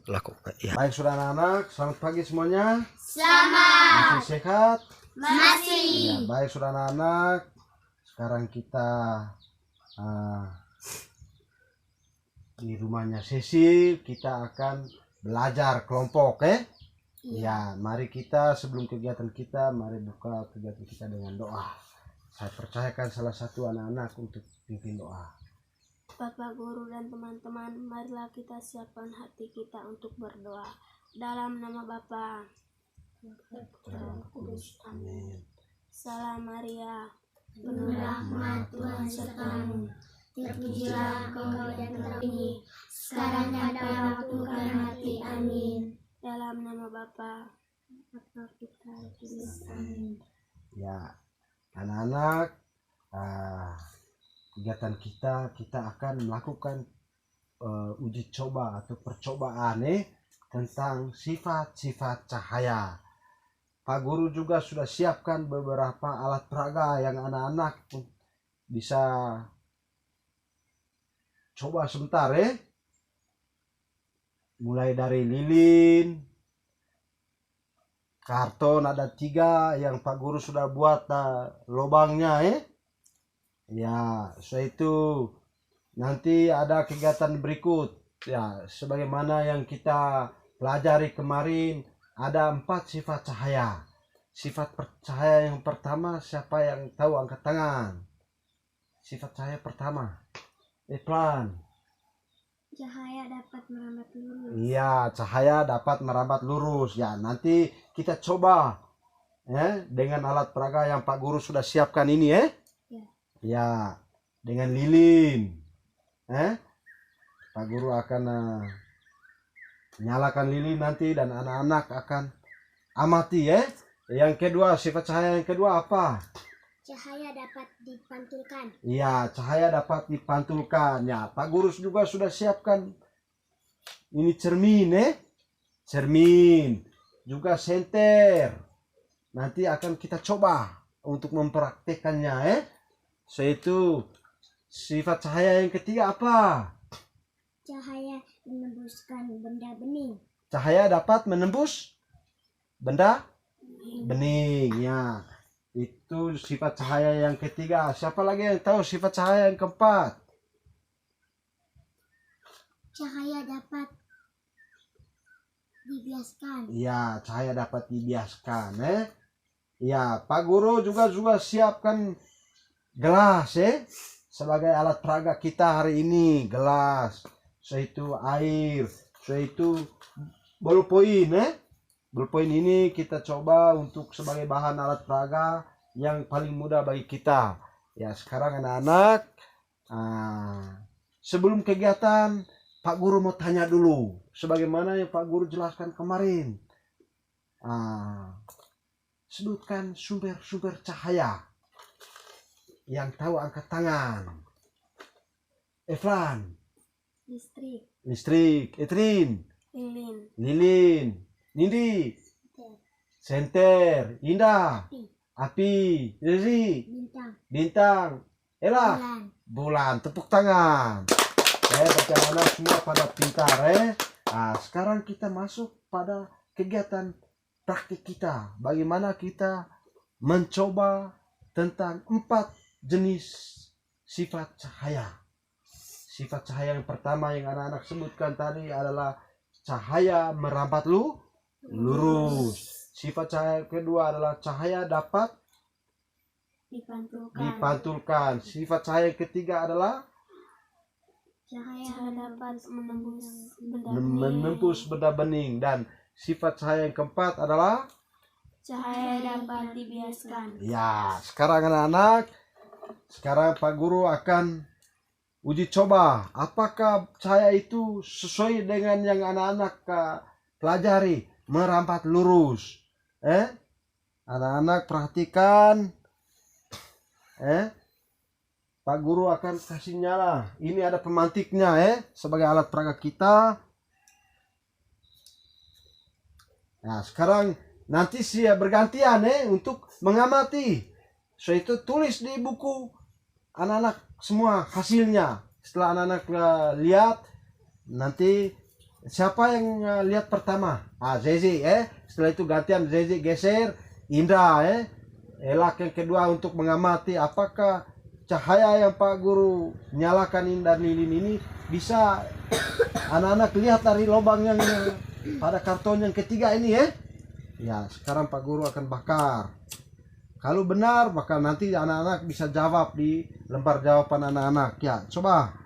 lakukan. Ya. Baik sudah anak-anak, selamat pagi semuanya. Selamat. Masih sehat? Masih. Ya, baik sudah anak-anak. Sekarang kita di rumahnya Cecil, kita akan belajar kelompok, Ya, mari kita sebelum kegiatan kita, mari buka kegiatan kita dengan doa. Saya percayakan salah satu anak-anak untuk pimpin doa. Bapak Guru dan teman-teman, marilah kita siapkan hati kita untuk berdoa. Dalam nama Bapa, Kudus, Amin. Salam Maria, penuh rahmat Tuhan sertamu, terpujilah engkau di antara ini, sekarang dan pada waktu kami mati. Amin. dalam nama Bapa, Putra, Kudus. Amin. Ya, anak-anak, kegiatan kita akan melakukan uji coba atau percobaan tentang sifat-sifat cahaya. Pak Guru juga sudah siapkan beberapa alat peraga yang anak-anak bisa coba sebentar, mulai dari lilin, karton ada 3 yang Pak Guru sudah buat lubangnya, Ya, setelah itu nanti ada kegiatan berikut, ya, sebagaimana yang kita pelajari kemarin, ada 4 sifat cahaya. Sifat cahaya yang pertama, siapa yang tahu angkat tangan? Sifat cahaya pertama, pelan. Cahaya dapat merambat lurus. Iya, cahaya dapat merambat lurus. Ya, nanti kita coba dengan alat peraga yang Pak Guru sudah siapkan ini, Ya, dengan lilin. Pak Guru akan nyalakan lilin nanti dan anak-anak akan amati, Yang kedua, sifat cahaya yang kedua apa? Cahaya dapat dipantulkan. Iya, cahaya dapat dipantulkan. Ya, Pak Guru juga sudah siapkan ini cermin, Cermin, juga senter. Nanti akan kita coba untuk mempraktekannya, Yaitu sifat cahaya yang ketiga apa? Cahaya menembuskan benda bening. Cahaya dapat menembus benda bening, ya. Itu sifat cahaya yang ketiga. Siapa lagi yang tahu sifat cahaya yang keempat? Cahaya dapat dibiaskan. Ya, cahaya dapat dibiaskan, Ya, Pak Guru juga siapkan gelas, sebagai alat peraga kita hari ini. Gelas, yaitu air, yaitu ballpoint, Ballpoint ini kita coba untuk sebagai bahan alat peraga yang paling mudah bagi kita. Ya, sekarang anak-anak, sebelum kegiatan, Pak Guru mau tanya dulu, sebagaimana yang Pak Guru jelaskan kemarin. Sebutkan sumber-sumber cahaya. Yang tahu angkat tangan. Eflan. Listrik. Etrin. Lilin. Nindi. Senter. Indah. Api. Riri. Bintang. Ella. Bulan. Tepuk tangan. Bagi anak semua pada pintar, sekarang kita masuk pada kegiatan praktik kita. Bagaimana kita mencoba tentang 4 jenis sifat cahaya. Sifat cahaya yang pertama yang anak-anak sebutkan tadi adalah cahaya merambat lurus. Sifat cahaya kedua adalah cahaya dapat dipantulkan. Sifat cahaya yang ketiga adalah Cahaya dapat menembus benda bening. Dan sifat cahaya yang keempat adalah cahaya dapat dibiaskan. Ya, sekarang anak-anak, sekarang Pak Guru akan uji coba apakah cahaya itu sesuai dengan yang anak-anak pelajari, merambat lurus. Anak-anak perhatikan, Pak Guru akan kasih nyala. Ini ada pemantiknya, sebagai alat peraga kita. Nah, sekarang nanti bergantian, untuk mengamati. So itu tulis di buku anak-anak semua hasilnya. Setelah anak-anak lihat, nanti Siapa yang lihat pertama? Zezi, setelah itu gantian Zezi geser, Indra, Elak yang kedua untuk mengamati apakah cahaya yang Pak Guru nyalakan ini dan ini bisa anak-anak lihat dari lubang yang pada karton yang ketiga ini ya. Sekarang Pak Guru akan bakar. Kalau benar maka nanti anak-anak bisa jawab di lembar jawaban anak-anak ya. Coba.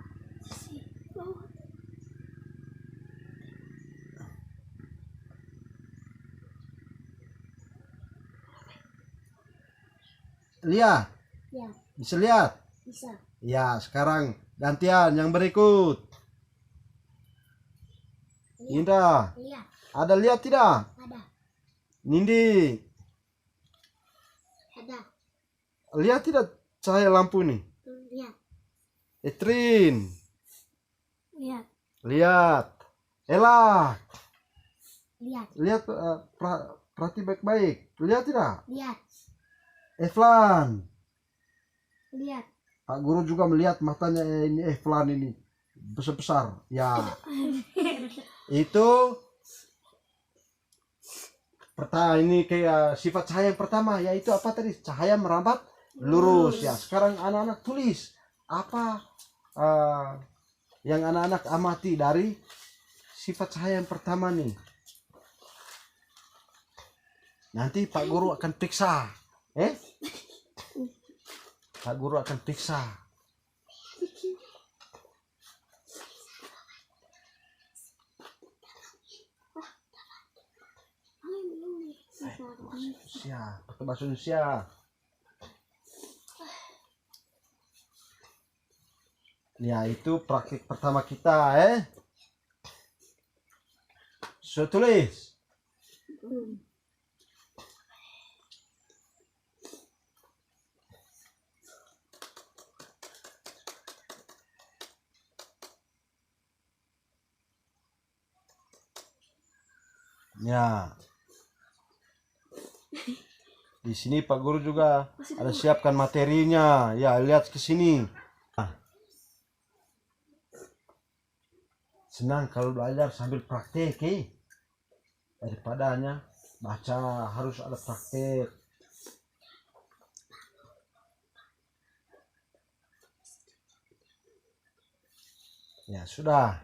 Lihat. Ya, Bisa lihat? bisa. Ya, sekarang gantian yang berikut. Indra, Lihat, ada lihat tidak? ada, Nindi, ada. lihat tidak cahaya lampu nih? Lihat, Etrin, Lihat. lihat. Elak, lihat, lihat perhati baik-baik. Lihat tidak? lihat, Eflan, lihat. Pak Guru juga melihat matanya ini Eflan ini besar-besar. Ya, itu ini kayak sifat cahaya yang pertama, yaitu apa tadi? Cahaya merambat lurus. Ya, sekarang anak-anak tulis apa yang anak-anak amati dari sifat cahaya yang pertama nih. Nanti Pak Guru akan periksa. Pak Guru akan periksa. Indonesia, pakai bahasa Indonesia. Ya, itu praktik pertama kita, So, tulis. Ya. Di sini Pak Guru juga ada siapkan materinya. Ya, lihat ke sini. Senang kalau belajar sambil praktek, daripada hanya baca, harus ada praktek. Ya, sudah.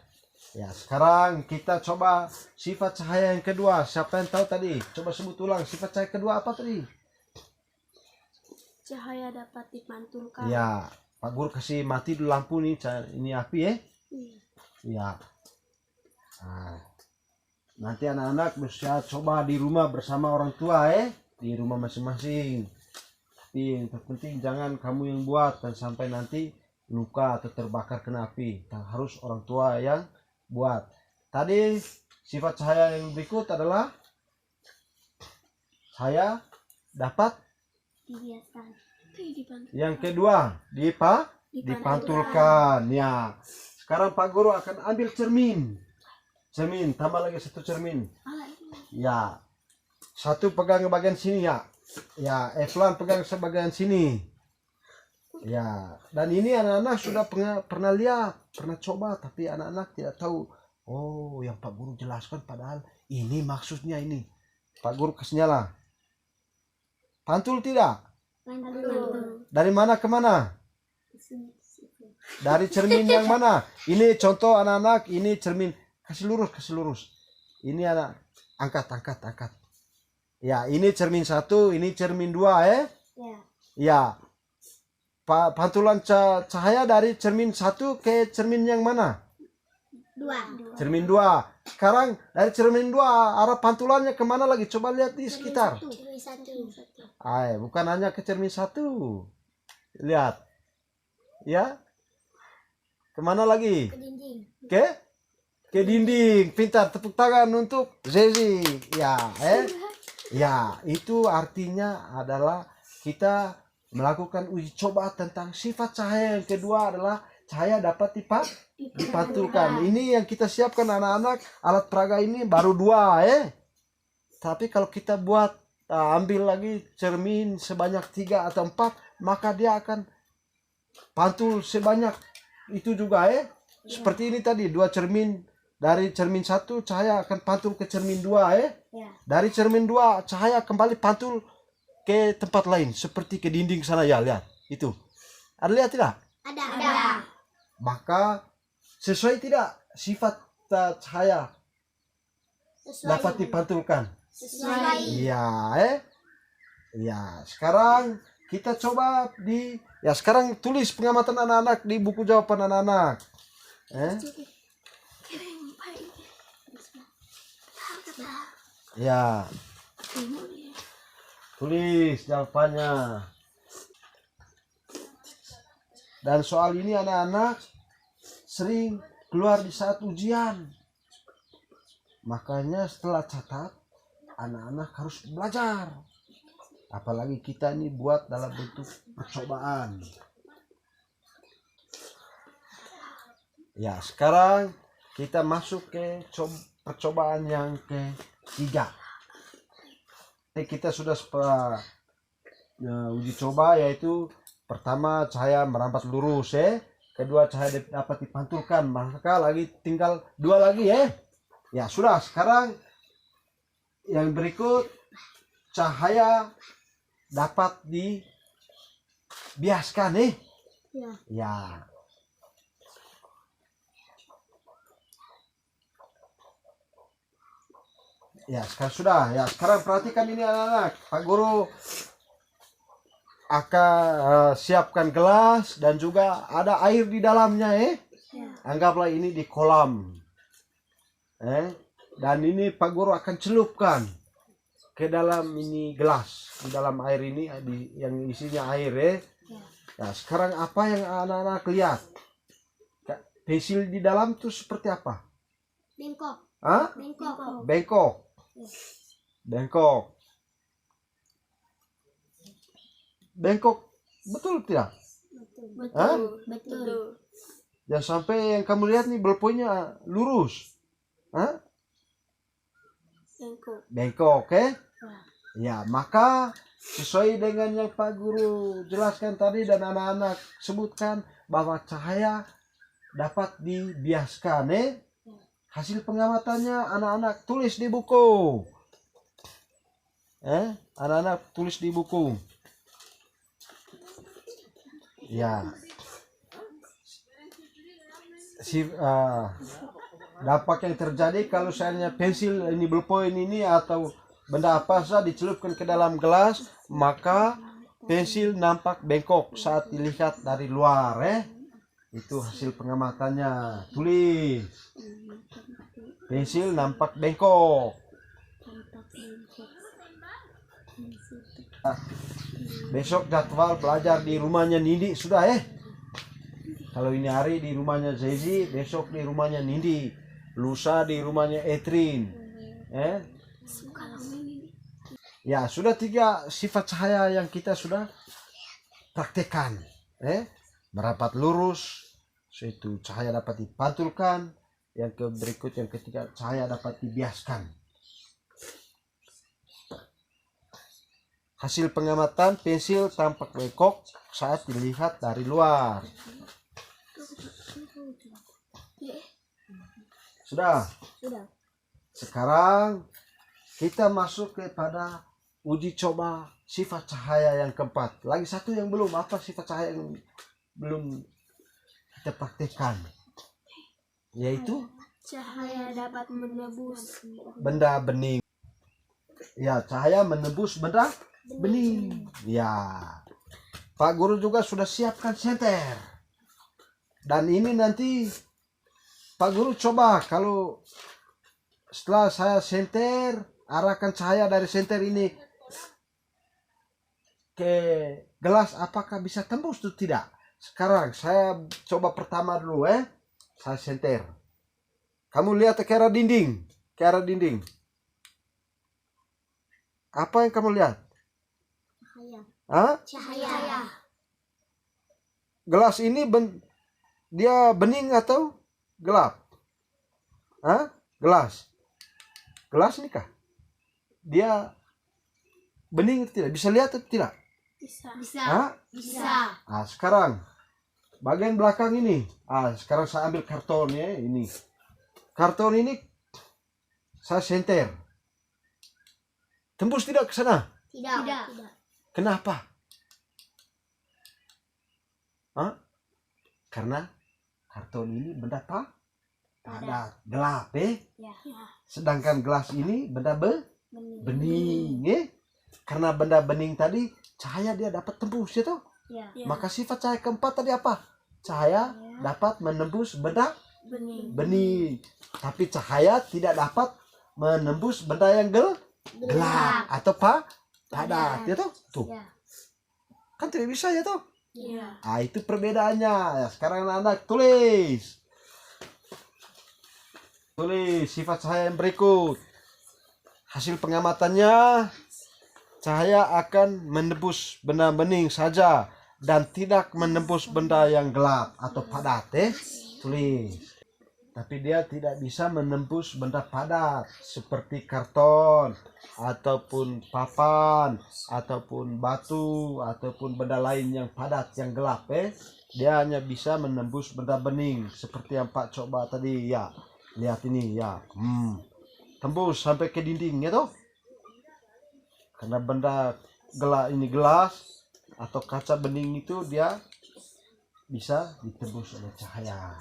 Ya, sekarang kita coba sifat cahaya yang kedua. Siapa yang tahu tadi? Coba sebut ulang. Sifat cahaya kedua apa tadi? Cahaya dapat dipantulkan. Ya, Pak Guru kasih mati dulu lampu nih. Ini api ya. Nah, nanti anak-anak bisa coba di rumah bersama orang tua di rumah masing-masing. Tapi yang terpenting jangan kamu yang buat dan sampai nanti luka atau terbakar kena api. Harus orang tua yang buat. Tadi sifat cahaya yang berikut adalah saya dapat Dibiarkan. yang kedua dipantulkan. Ya, sekarang Pak Guru akan ambil cermin, tambah lagi satu cermin. Ya, satu pegang bagian sini ya. Eflan pegang sebagian sini. Ya, dan ini anak-anak sudah pernah lihat, pernah coba, tapi anak-anak tidak tahu. Oh, yang Pak Guru jelaskan padahal ini maksudnya ini. Pak Guru kasih nyala. Pantul tidak? Pantul. Dari mana ke mana? Dari cermin yang mana? Ini contoh anak-anak, ini cermin. Kasih lurus. Ini anak, angkat. Ya, ini cermin satu, ini cermin dua, Ya. Pantulan cahaya dari cermin satu ke cermin yang mana? Dua. Cermin dua. Sekarang dari cermin dua arah pantulannya kemana lagi? Coba lihat di sekitar. Cermin satu. Bukan hanya ke cermin satu. Lihat. Ya. Kemana lagi? Ke dinding. Ke dinding. Pintar, tepuk tangan untuk Zezi. Ya, itu artinya adalah kita melakukan uji coba tentang sifat cahaya yang kedua adalah cahaya dapat dipantulkan. Ini yang kita siapkan anak-anak, alat peraga ini baru 2 Tapi kalau kita buat ambil lagi cermin sebanyak 3 atau 4, maka dia akan pantul sebanyak itu juga Seperti ini tadi 2 cermin dari cermin 1 cahaya akan pantul ke cermin 2 Ya. Dari cermin 2 cahaya kembali pantul ke tempat lain seperti ke dinding sana ya, lihat. Itu. Ada lihat tidak? Ada. Maka sesuai tidak sifat cahaya dapat dipantulkan? Sesuai. Iya, Ya, sekarang kita coba sekarang tulis pengamatan anak-anak di buku jawaban anak-anak. Ya. Tulis jawabannya. Dan soal ini anak-anak sering keluar di saat ujian. Makanya setelah catat, anak-anak harus belajar. Apalagi kita ini buat dalam bentuk percobaan. Ya, sekarang kita masuk ke percobaan yang ketiga. Kita sudah uji coba, yaitu pertama cahaya merambat lurus, kedua cahaya dapat dipantulkan, maka lagi tinggal 2 lagi, Ya sudah, sekarang yang berikut cahaya dapat dibiaskan, Ya. Ya, sekarang sudah. Ya, sekarang perhatikan ini anak-anak. Pak Guru akan siapkan gelas dan juga ada air di dalamnya, Anggaplah ini di kolam. Dan ini Pak Guru akan celupkan ke dalam ini gelas, di dalam air ini yang isinya air, Nah, sekarang apa yang anak-anak lihat? Pensil di dalam tuh seperti apa? Bengkok. Hah? Bengkok. Bengkok. Bengkok. Bengkok. Betul tidak? Betul. Betul. Jangan sampai yang kamu lihat nih belponya lurus. Bengkok, Ya, maka sesuai dengan yang Pak Guru jelaskan tadi dan anak-anak sebutkan bahwa cahaya dapat dibiaskan, Hasil pengamatannya anak-anak tulis di buku. Anak-anak tulis di buku. Ya. Dampak yang terjadi kalau seandainya pensil ini ballpoint ini atau benda apa saja dicelupkan ke dalam gelas, maka pensil nampak bengkok saat dilihat dari luar, Itu hasil pengamatannya. Tulis. Pensil nampak bengkok. Besok jadwal belajar di rumahnya Nindi sudah, Kalau ini hari di rumahnya Zezi, besok di rumahnya Nindi, lusa di rumahnya Etrin, Ya, sudah 3 sifat cahaya yang kita sudah praktekkan, Merapat lurus, yaitu cahaya dapat dipantulkan. Yang berikut yang ketiga, cahaya dapat dibiaskan. Hasil pengamatan, pensil tampak bengkok saat dilihat dari luar. Sudah? Sudah. Sekarang kita masuk kepada uji coba sifat cahaya yang keempat. Lagi satu yang belum. Apa sifat cahaya yang belum kita praktekkan? Yaitu Cahaya dapat menebus benda bening. Ya, cahaya menembus benda bening. Ya. Pak Guru juga sudah siapkan senter. Dan ini nanti Pak Guru coba kalau setelah saya senter, arahkan cahaya dari senter ini ke gelas, apakah bisa tembus atau tidak? Sekarang saya coba pertama dulu, Saya senter. Kamu lihat ke arah dinding, Apa yang kamu lihat? Cahaya. Gelas ini dia bening atau gelap? Gelas ini kah? Dia bening atau tidak? Bisa lihat atau tidak? bisa. Bisa. Sekarang bagian belakang ini. Sekarang saya ambil karton, ini. karton ini saya senter. Tembus tidak ke sana? Tidak. Kenapa? Hah? Karena karton ini benda padat, gelap Ya. Sedangkan gelas ini benda bening Karena benda bening tadi cahaya dia dapat tembus ya toh. Ya. Maka sifat cahaya keempat tadi apa? Cahaya dapat menembus benda bening. Tapi cahaya tidak dapat menembus benda yang gelap atau padat ya toh. Tuh. Ya. Kan tidak bisa ya toh. Ya. Ah, itu perbedaannya. Ya, sekarang anak-anak tulis sifat cahaya yang berikut. Hasil pengamatannya, cahaya akan menembus benda bening saja dan tidak menembus benda yang gelap atau padat. Tulis. Tapi dia tidak bisa menembus benda padat seperti karton ataupun papan ataupun batu ataupun benda lain yang padat yang gelap. Dia hanya bisa menembus benda bening seperti yang Pak coba tadi ya. Lihat ini ya. Tembus sampai ke dinding ya toh. Karena benda ini gelas atau kaca bening itu dia bisa ditembus oleh cahaya.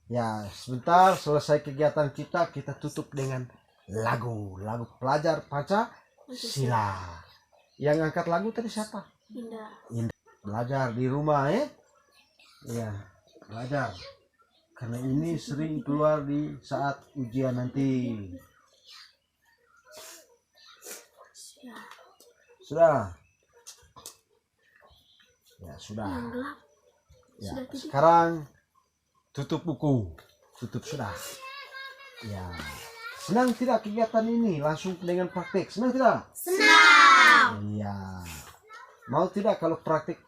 Ya, sebentar selesai kegiatan kita tutup dengan lagu pelajar Pancasila. Yang angkat lagu tadi siapa? Indah. Belajar di rumah ya, belajar. Karena ini sering keluar di saat ujian nanti. Sudah? Ya, sudah. Yang gelap. Ya, Sudah tidur. sekarang tutup buku. Tutup sudah. Ya. Senang tidak kegiatan ini? Langsung dengan praktik. Senang tidak? Senang. Iya. Mau tidak kalau praktik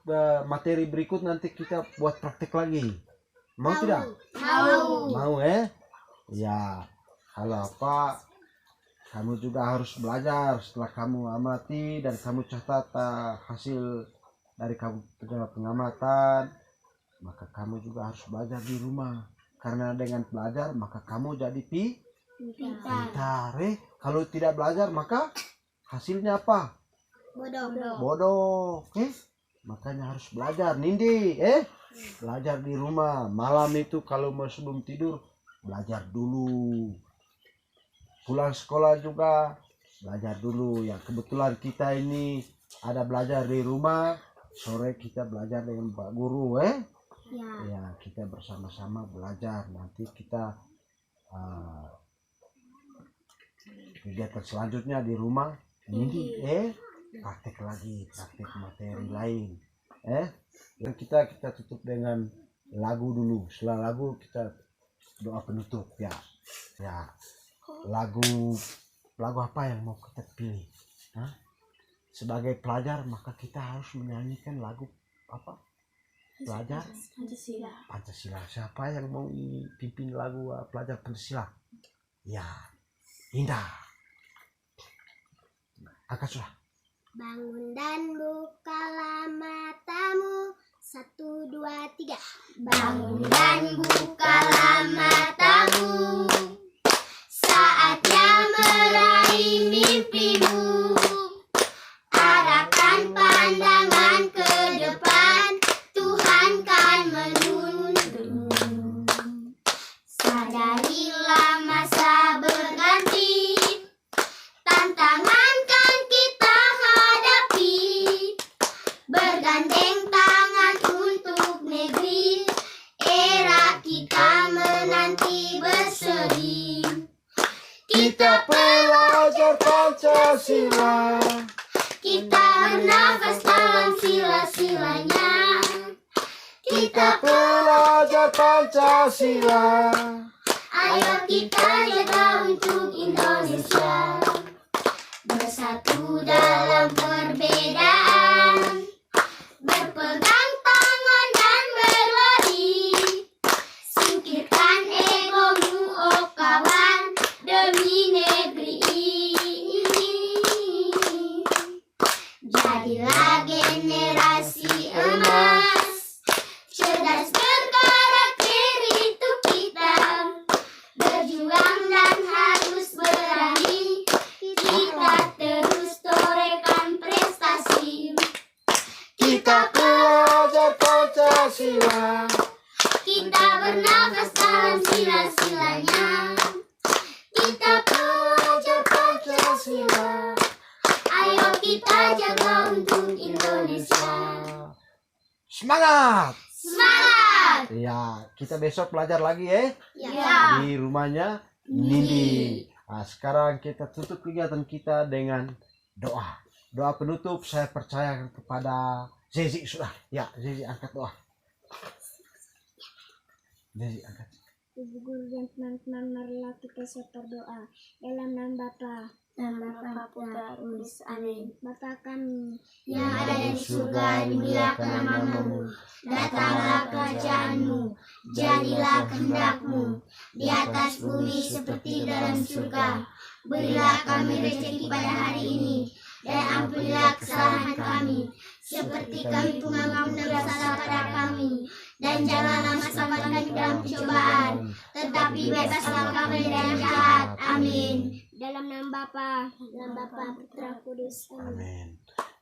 materi berikut nanti kita buat praktik lagi? Mau tidak? Mau Ya. Kalau apa, kamu juga harus belajar setelah kamu amati dan kamu catat hasil dari kamu pengamatan. Maka kamu juga harus belajar di rumah. Karena dengan belajar maka kamu jadi pintar. Kalau tidak belajar maka hasilnya apa? Bodoh. Makanya harus belajar. Nindi, belajar di rumah. Malam itu kalau mau sebelum tidur belajar dulu. Pulang sekolah juga belajar dulu. Ya kebetulan kita ini ada belajar di rumah. Sore kita belajar dengan Pak Guru, Ya, kita bersama-sama belajar. Nanti kita kegiatan selanjutnya di rumah. Nindi, praktek materi lain. Yang kita tutup dengan lagu dulu. Setelah lagu kita doa penutup ya. Lagu apa yang mau kita pilih? Sebagai pelajar maka kita harus menyanyikan lagu apa? Pelajar Pancasila. Siapa yang mau pimpin lagu pelajar Pancasila? Ya, Indah. Angkat sudah. Bangun dan bukalah matamu. 1, 2, 3. Bangun dan bukalah matamu. Saatnya meraih mimpimu. Arahkan pandangan ke depan. Tuhan kan menuntun. Sadarilah masa berganti. Tantangan kan kita hadapi. Bergandeng tangan untuk negeri. Era kita menanti berseri. Kita pelajar Pancasila. Kita bernafas dalam sila-silanya. Kita pelajar Pancasila. Ayo kita jaga untuk Indonesia. Bersatu dalam perbedaan. Berpegang tangan dan berlari. Singkirkan egomu oh kawan. Demi negeri ini. Jadilah generasi emas. Cerdas berkarakter itu kita. Pancasilanya. Kita pelajar Pancasila, ayo kita jaga untuk Indonesia. Semangat. Semangat! Ya, kita besok belajar lagi ya Ya. di rumahnya Nindi. Nah, sekarang kita tutup kegiatan kita dengan doa. Doa penutup saya percayakan kepada Zezi sudah. Ya, Zezi angkat doa. Zezi angkat. Ibu guru dan teman-teman, marilah kita siap berdoa. Dalam nama Bapa Dan Bapa Putra Kudus. Amin. Bapa kami Yang ada di surga, dimuliakan namamu. Datanglah kerajaanmu. Jadilah kehendakmu di atas bumi seperti dalam surga. Berilah kami rezeki pada hari ini, dan ampunilah kesalahan kami, seperti kami pun mengampuni dosa pada kami. Dan janganlah masukkan kami dalam pencobaan, tetapi bebaskanlah kami dari yang jahat. Amin. dalam nama Bapa Dalam Bapa, Putra, Kudus. Amin. Amin.